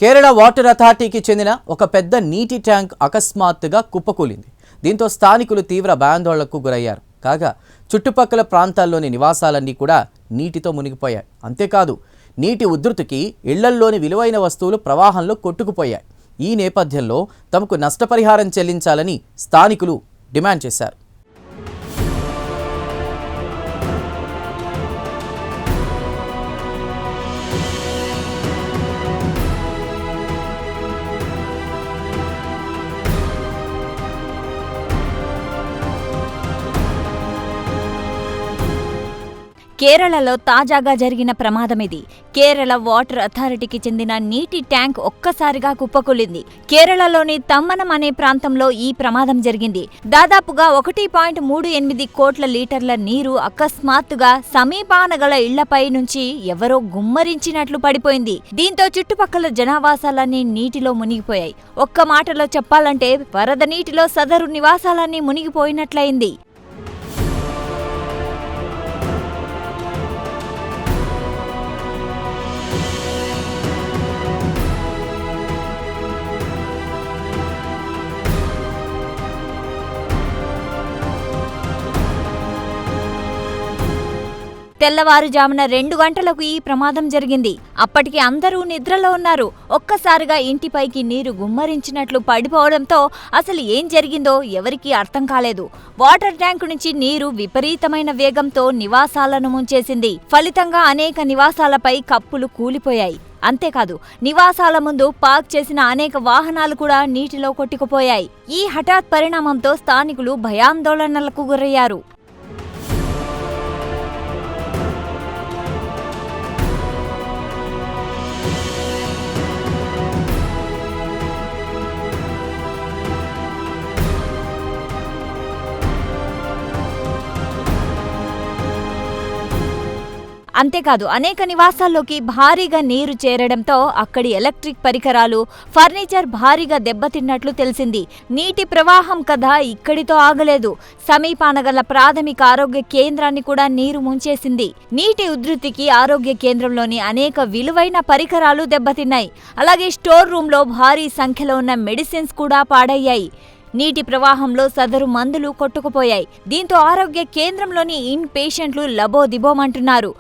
Kerala water అథారిటీకి చెందిన ఒక పెద్ద నీటి ట్యాంక్ అకస్మాత్తుగా కుప్పకూలింది. దీంతో స్థానికులు తీవ్ర భయాందోళనకు గురయ్యారు. కాగా చుట్టుపక్కల ప్రాంతాల్లోని నివాసాలన్నీ కూడా నీటితో మునిగిపోయాయి. అంతేకాదు నీటి ఉధృతికి ఇళ్లల్లోని విలువైన వస్తువులు ప్రవాహంలో కొట్టుకుపోయాయి. ఈ నేపథ్యంలో తమకు నష్టపరిహారం చెల్లించాలని స్థానికులు డిమాండ్ చేశారు. కేరళలో తాజాగా జరిగిన ప్రమాదమిది. కేరళ వాటర్ అథారిటీకి చెందిన నీటి ట్యాంక్ ఒక్కసారిగా కుప్పకూలింది. కేరళలోని తమ్మనం అనే ప్రాంతంలో ఈ ప్రమాదం జరిగింది. దాదాపుగా 1.38 కోట్ల లీటర్ల నీరు అకస్మాత్తుగా సమీపాన గల ఇళ్లపై నుంచి ఎవరో గుమ్మరించినట్లు పడిపోయింది. దీంతో చుట్టుపక్కల జనావాసాలన్నీ నీటిలో మునిగిపోయాయి. ఒక్క మాటలో చెప్పాలంటే వరద నీటిలో సదరు నివాసాలన్నీ మునిగిపోయినట్లయింది. తెల్లవారుజామున 2 గంటలకు ఈ ప్రమాదం జరిగింది. అప్పటికి అందరూ నిద్రలో ఉన్నారు. ఒక్కసారిగా ఇంటిపైకి నీరు గుమ్మరించినట్లు పడిపోవడంతో అసలు ఏం జరిగిందో ఎవరికీ అర్థం కాలేదు. వాటర్ ట్యాంకు నుంచి నీరు విపరీతమైన వేగంతో నివాసాలను ముంచేసింది. ఫలితంగా అనేక నివాసాలపై కప్పులు కూలిపోయాయి. అంతేకాదు నివాసాల ముందు పార్క్ చేసిన అనేక వాహనాలు కూడా నీటిలో కొట్టుకుపోయాయి. ఈ హఠాత్ పరిణామంతో స్థానికులు భయాందోళనలకు గురయ్యారు. అంతేకాదు అనేక నివాసాల్లోకి భారీగా నీరు చేరడంతో అక్కడి ఎలక్ట్రిక్ పరికరాలు, ఫర్నిచర్ భారీగా దెబ్బతిన్నట్లు తెలిసింది. నీటి ప్రవాహం కథ ఇక్కడితో ఆగలేదు. సమీపాన గల ప్రాథమిక ఆరోగ్య కేంద్రాన్ని కూడా నీరు ముంచేసింది. నీటి ఉధృతికి ఆరోగ్య కేంద్రంలోని అనేక విలువైన పరికరాలు దెబ్బతిన్నాయి. అలాగే స్టోర్ రూంలో భారీ సంఖ్యలో ఉన్న మెడిసిన్స్ కూడా పాడయ్యాయి. నీటి ప్రవాహంలో సదరు మందులు కొట్టుకుపోయాయి. దీంతో ఆరోగ్య కేంద్రంలోని ఇన్ పేషెంట్లు లబోదిబోమంటున్నారు.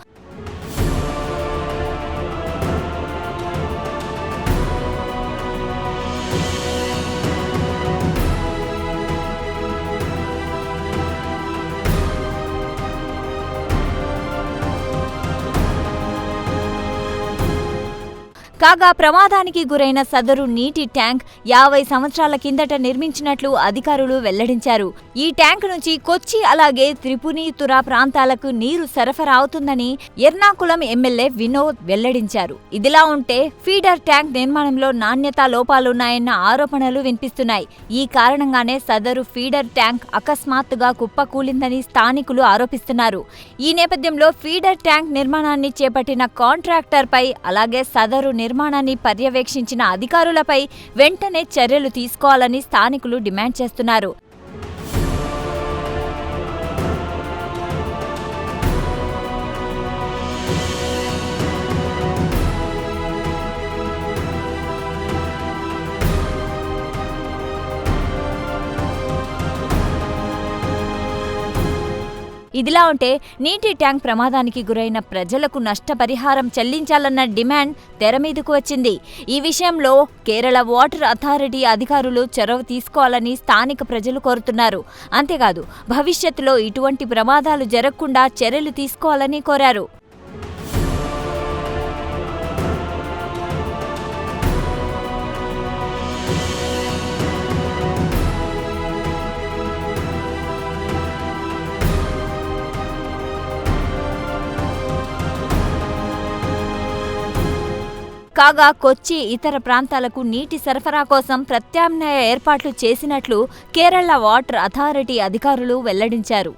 కాగా ప్రమాదానికి గురైన సదరు నీటి ట్యాంక్ 50 సంవత్సరాల కిందట నిర్మించినట్లు అధికారులు వెల్లడించారు. ఈ ట్యాంక్ నుంచి కొచ్చి అలాగే త్రిపునితుర ప్రాంతాలకు నీరు సరఫరా అవుతుందని ఎర్నాకుళం ఎమ్మెల్యే వినోద్ వెల్లడించారు. ఇదిలా ఉంటే ఫీడర్ ట్యాంక్ నిర్మాణంలో నాణ్యతా లోపాలున్నాయన్న ఆరోపణలు వినిపిస్తున్నాయి. ఈ కారణంగానే సదరు ఫీడర్ ట్యాంక్ అకస్మాత్తుగా కుప్పకూలిందని స్థానికులు ఆరోపిస్తున్నారు. ఈ నేపథ్యంలో ఫీడర్ ట్యాంక్ నిర్మాణాన్ని చేపట్టిన కాంట్రాక్టర్పై అలాగే సదరు నిర్మాణాన్ని పర్యవేక్షించిన అధికారులపై వెంటనే చర్యలు తీసుకోవాలని స్థానికులు డిమాండ్ చేస్తున్నారు. ఇదిలా ఉంటే నీటి ట్యాంక్ ప్రమాదానికి గురైన ప్రజలకు నష్టపరిహారం చెల్లించాలన్న డిమాండ్ తెరమీదకు వచ్చింది. ఈ విషయంలో కేరళ వాటర్ అథారిటీ అధికారులు చొరవ తీసుకోవాలని స్థానిక ప్రజలు కోరుతున్నారు. అంతేకాదు భవిష్యత్తులో ఇటువంటి ప్రమాదాలు జరగకుండా చర్యలు తీసుకోవాలని కోరారు. కాగా కొచ్చి ఇతర ప్రాంతాలకు నీటి సరఫరా కోసం ప్రత్యామ్నాయ ఏర్పాట్లు చేసినట్లు కేరళ వాటర్ అథారిటీ అధికారులు వెల్లడించారు.